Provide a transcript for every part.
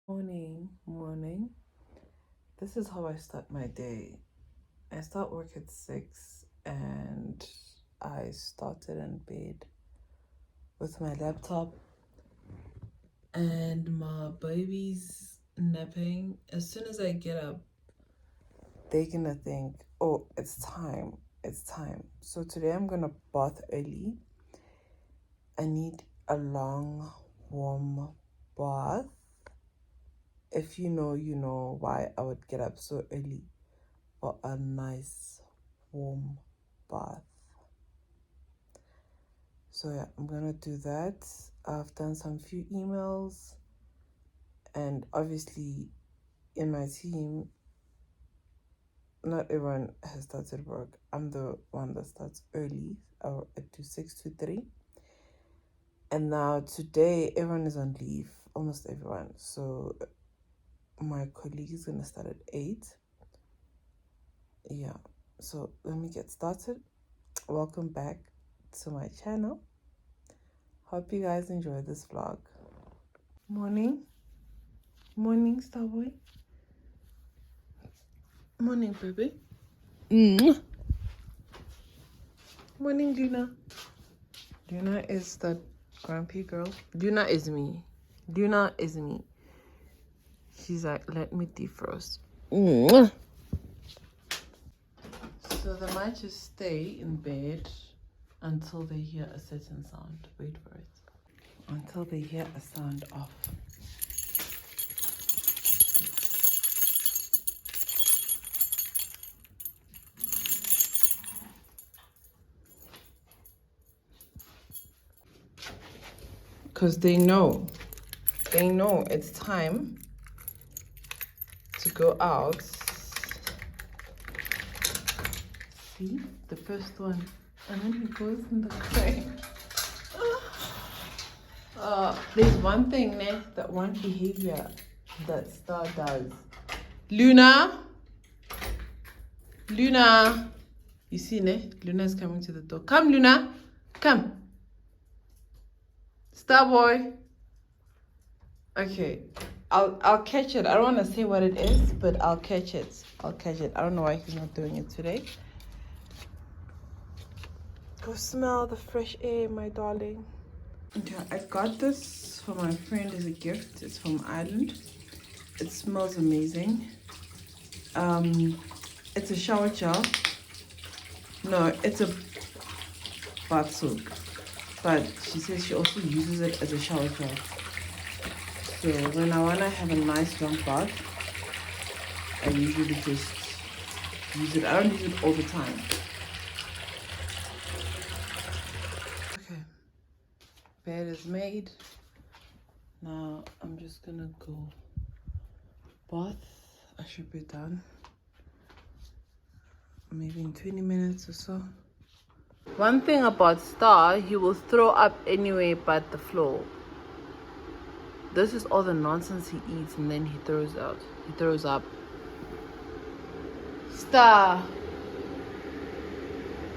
Morning. This is how I start my day. I start work at 6 and I started in bed with my laptop and my baby's napping. As soon as I get up, they're gonna think, oh, it's time. It's time. So today I'm gonna bath early. I need a long, warm bath. If you know, you know why I would get up so early for a nice warm bath. So yeah, I'm gonna do that. I've done some few emails, and obviously in my team, not everyone has started work. I'm the one that starts early. I do 6 to 3. And now today everyone is on leave, almost everyone. So my colleague is gonna start at 8. Yeah. So let me get started. Welcome back to my channel. Hope you guys enjoy this vlog. Morning. Morning, Starboy. Morning, baby. Morning, Luna. Luna is the grumpy girl. Luna is me. Luna is me. She's like, let me defrost. So they might just stay in bed until they hear a certain sound. Wait for it. Until they hear a sound off. Because they know it's time to go out. See, the first one, and then he goes in the crack. There's one thing, that one behavior that Star does. Luna, you see, Luna's coming to the door. Come, Luna, come. Star boy. Okay, I'll catch it. I don't want to say what it is, but I'll catch it. I don't know why he's not doing it today. Go smell the fresh air, my darling. Okay, I got this for my friend as a gift. It's from Ireland. It smells amazing. It's a shower gel. No, it's a bath soak. But she says she also uses it as a shower gel. So when I wanna have a nice long bath, I usually just use it. I don't use it all the time. Okay, bed is made. Now I'm just gonna go bath. I should be done maybe in 20 minutes or so. One thing about Star, he will throw up anyway but the floor. This is all the nonsense he eats and then he throws out. He throws up. Star.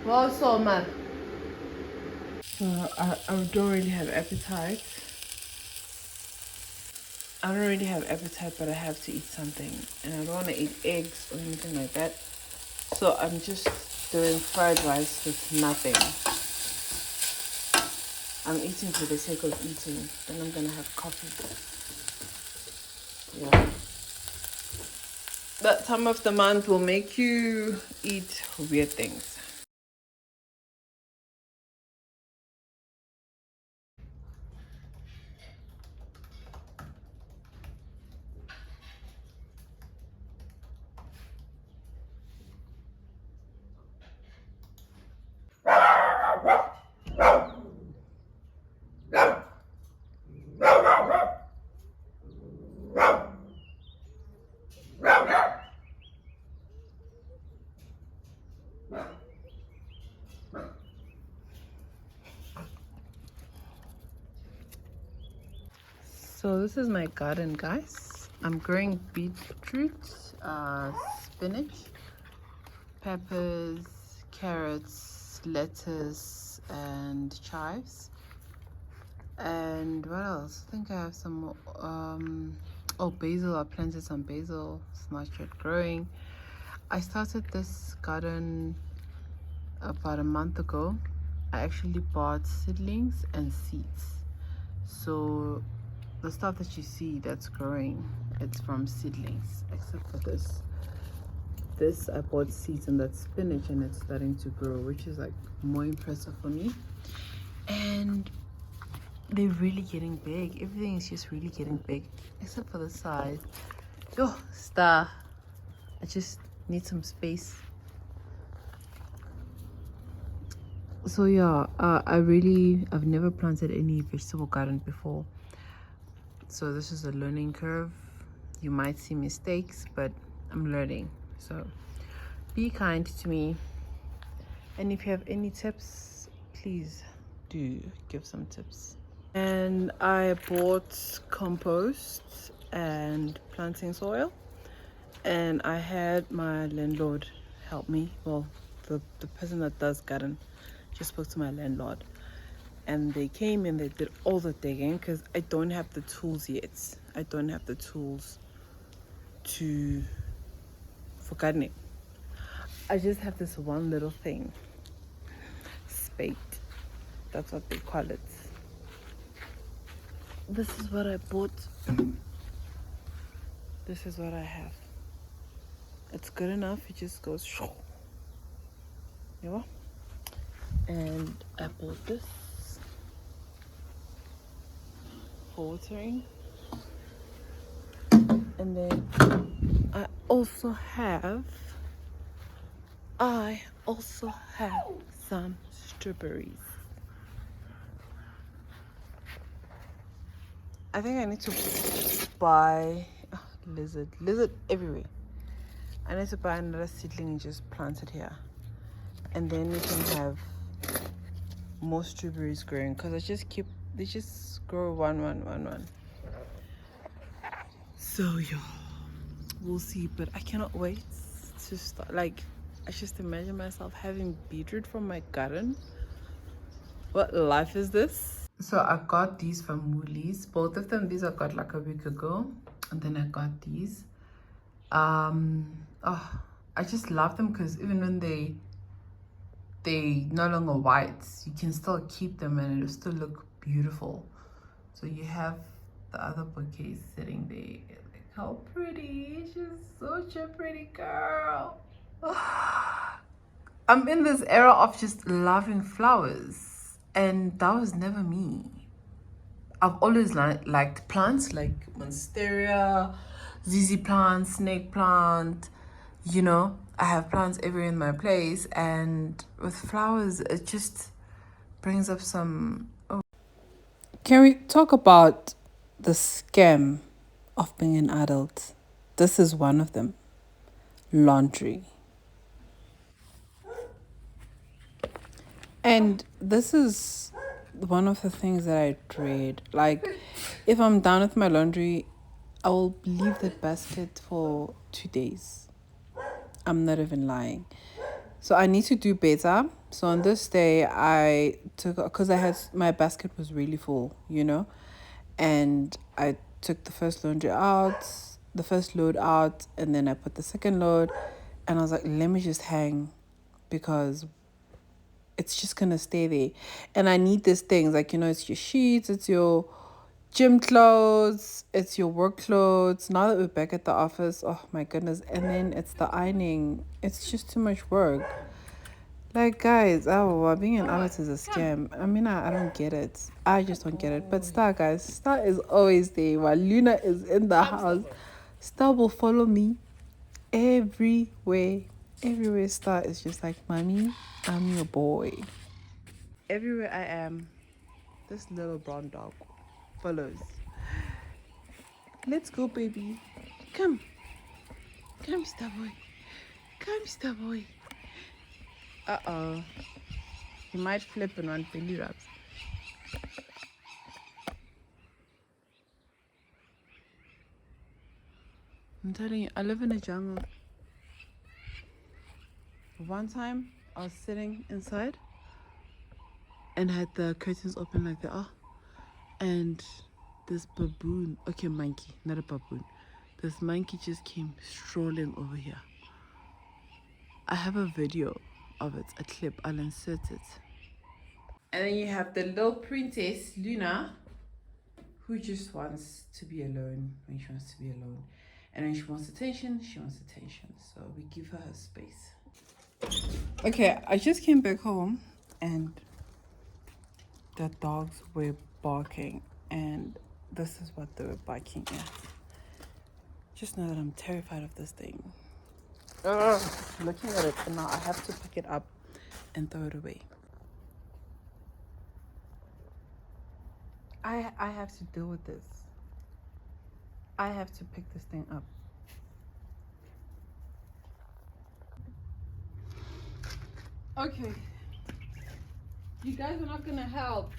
Well, so much. I don't really have appetite. But I have to eat something. And I don't want to eat eggs or anything like that. So I'm just doing fried rice with nothing. I'm eating for the sake of eating. Then I'm going to have coffee. Yeah. That time of the month will make you eat weird things. So this is my garden, guys. I'm growing beetroot, spinach, peppers, carrots, lettuce, and chives. And what else? I think I have some Oh, basil. I planted some basil. It's not yet growing. I started this garden about a month ago. I actually bought seedlings and seeds. So the stuff that you see that's growing, it's from seedlings, except for this. This I bought seeds and that's spinach and it's starting to grow, which is like more impressive for me. And they're really getting big. Everything is just really getting big, except for the side. Oh, star. I just need some space. So yeah, I've never planted any vegetable garden before. So this is a learning curve. You might see mistakes, but I'm learning. So be kind to me. And if you have any tips, please do give some tips. And I bought compost and planting soil. And I had my landlord help me. Well, the person that does garden just spoke to my landlord. And they came and they did all the digging because I don't have the tools yet. I don't have the tools for gardening. I just have this one little thing. Spade. That's what they call it. This is what I bought. This is what I have. It's good enough. It just goes shoo. You know? And I bought this for watering. And then I also have some strawberries. I think I need to buy lizard everywhere. I need to buy another seedling and just plant it here, and then we can have more strawberries growing because they just grow one. So yeah, we'll see. But I cannot wait to start. Like, I just imagine myself having beetroot from my garden. What life is this? So I got these from Woolies. Both of them, these I got like a week ago. And then I got these. Oh, I just love them because even when they no longer white, you can still keep them and it'll still look beautiful. So you have the other bouquet sitting there. Like, how pretty. She's such a pretty girl. I'm in this era of just loving flowers, and that was never me. I've always liked plants like monstera, ZZ plant, snake plant. You know, I have plants everywhere in my place, and with flowers, it just brings up some. Oh. Can we talk about the scam of being an adult? This is one of them. Laundry. And this is one of the things that I dread. Like, if I'm done with my laundry, I will leave the basket for 2 days. I'm not even lying. So I need to do better. So on this day, I took, because my basket was really full, you know, and I took the first load out, and then I put the second load, and I was like, let me just hang because it's just gonna stay there. And I need these things, like, you know, it's your sheets, it's your gym clothes, it's your work clothes. Now that we're back at the office, oh my goodness. And then it's the ironing. It's just too much work. Like, guys, being an adult is a scam. I mean, I don't get it. I just don't get it. But Star, guys, Star is always there while Luna is in the house. Star will follow me everywhere. Everywhere Star is just like, Mommy, I'm your boy. Everywhere I am, this little brown dog follows. Let's go, baby. Come. Come, Star boy. Come, Star boy. Uh-oh. He might flip and want belly rubs. I'm telling you, I live in a jungle. One time, I was sitting inside and had the curtains open like they are. And this baboon, okay, monkey, not a baboon. This monkey just came strolling over here. I have a video of it, a clip. I'll insert it. And then you have the little princess, Luna, who just wants to be alone when she wants to be alone. And when she wants attention, she wants attention. So we give her space. Okay, I just came back home and the dogs were barking. And this is what they were barking at. Just know that I'm terrified of this thing. Looking at it, and now I have to pick it up and throw it away. I have to deal with this. I have to pick this thing up. Okay. You guys are not gonna help.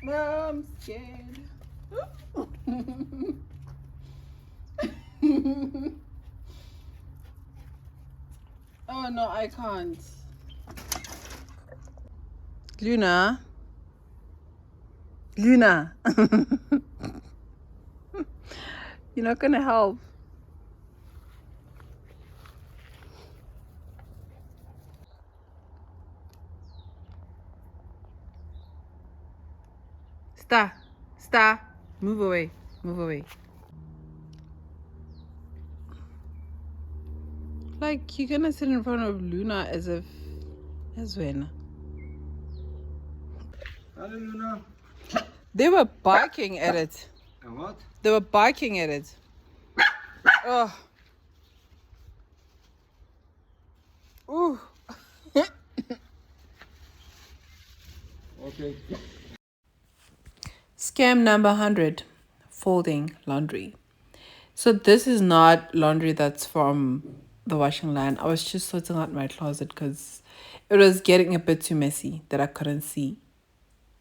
I'm scared. Oh no, I can't. Luna. Luna. You're not gonna help. Stop. Move away. Like, you're gonna sit in front of Luna as if... As when? Hello, Luna. They were barking at it. What? They were barking at it. Oh. Ooh. Okay. Scam number 100. Folding laundry. So this is not laundry that's from the washing line. I was just sorting out my closet because it was getting a bit too messy that I couldn't see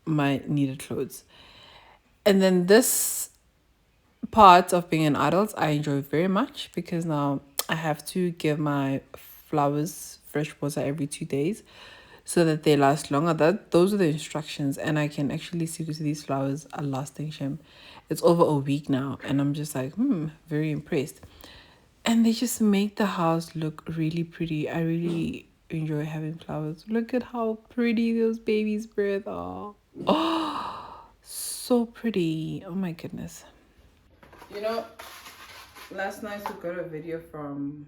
my needed clothes. And then this part of being an adult I enjoy very much because now I have to give my flowers fresh water every 2 days so that they last longer. Those are the instructions, and I can actually see to these flowers are lasting, Shem. It's over a week now, and I'm just like, very impressed. And they just make the house look really pretty. I really enjoy having flowers. Look at how pretty those babies' breath are. Oh, so pretty. Oh my goodness. You know, last night we got a video from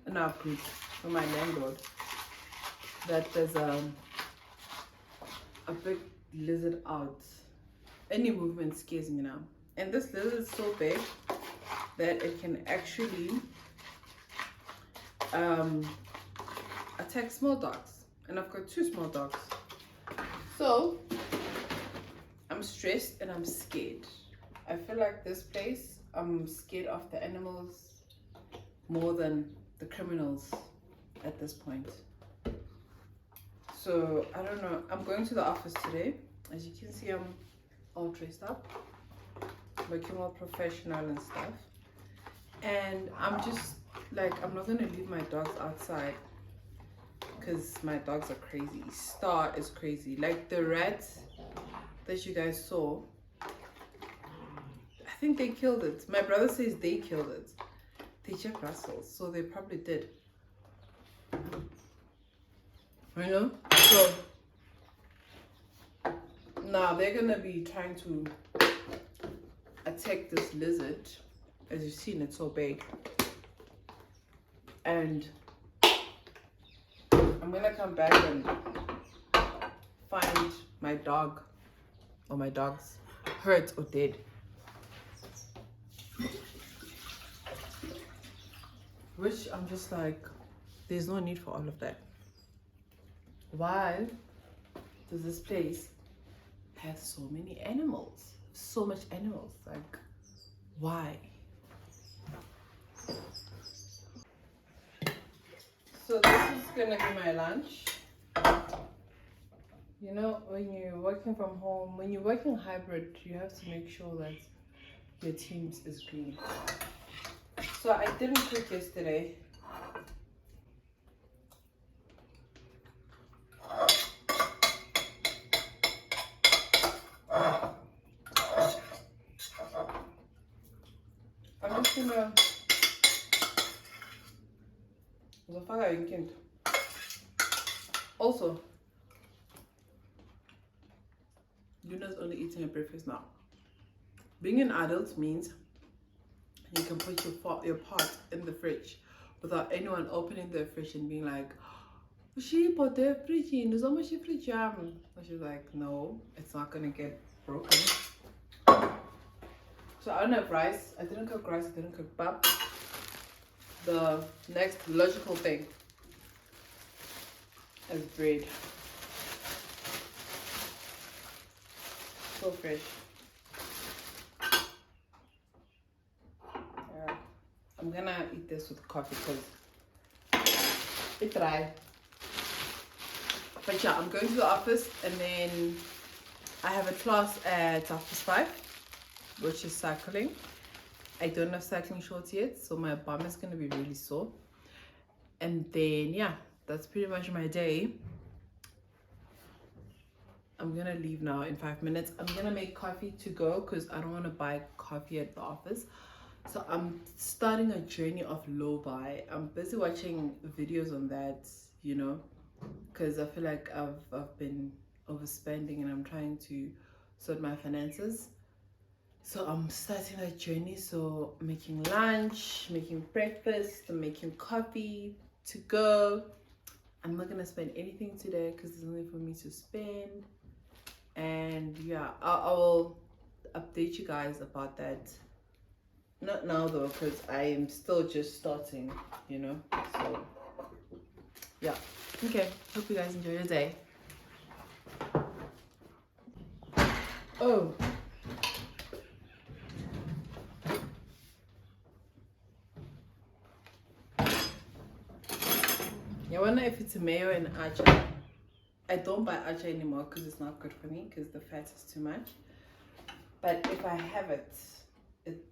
in our group from my landlord that there's a big lizard out. Any movement scares me now. And this lizard is so big that it can actually attack small dogs. And I've got 2 small dogs. So I'm stressed and I'm scared. I feel like this place, I'm scared of the animals more than the criminals at this point. So I don't know. I'm going to the office today. As you can see, I'm all dressed up, looking all professional and stuff. And I'm just like, I'm not gonna leave my dogs outside because my dogs are crazy. Star is crazy. Like the rat that you guys saw, I think they killed it. My brother says they killed it. They Jack Russells, so they probably did. You know? So now they're gonna be trying to attack this lizard. As you've seen, it's so big. And I'm gonna come back and find my dog or my dogs hurt or dead. Which I'm just like, there's no need for all of that. Why does this place have so many animals? So much animals. Like, why? So this is gonna be my lunch. You know, when you're working from home, when you're working hybrid, you have to make sure that your teams is green. So I didn't cook yesterday. I'm just gonna also, Luna's only eating her breakfast now. Being an adult means you can put your pot in the fridge without anyone opening the fridge and being like, she put the fridge in, there's almost a fridge jam. And she's like, no, it's not gonna get broken. So I don't have rice. I didn't cook rice, I didn't cook pap. The next logical thing is bread. So fresh. Yeah. I'm gonna eat this with coffee because it's dry. But yeah, I'm going to the office and then I have a class at 5:30, which is cycling. I don't have cycling shorts yet, so my bum is gonna be really sore. And then yeah, that's pretty much my day. I'm gonna leave now in 5 minutes. I'm gonna make coffee to go because I don't want to buy coffee at the office. So I'm starting a journey of low buy. I'm busy watching videos on that, you know, because I feel like I've been overspending and I'm trying to sort my finances. So I'm starting that journey. So making lunch, making breakfast, making coffee to go. I'm not gonna spend anything today because there's nothing for me to spend. And yeah, I will update you guys about that. Not now though, because I am still just starting, you know. So yeah. Okay, hope you guys enjoy your day. Oh, I wonder if it's mayo and acha. I don't buy acha anymore because it's not good for me because the fat is too much. But if I have it,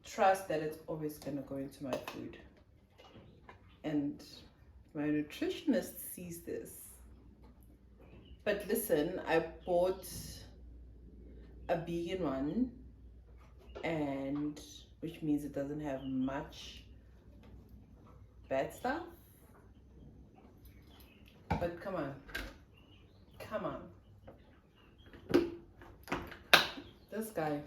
trust that it's always gonna go into my food. And my nutritionist sees this. But listen, I bought a vegan one, and which means it doesn't have much bad stuff. But come on. This guy.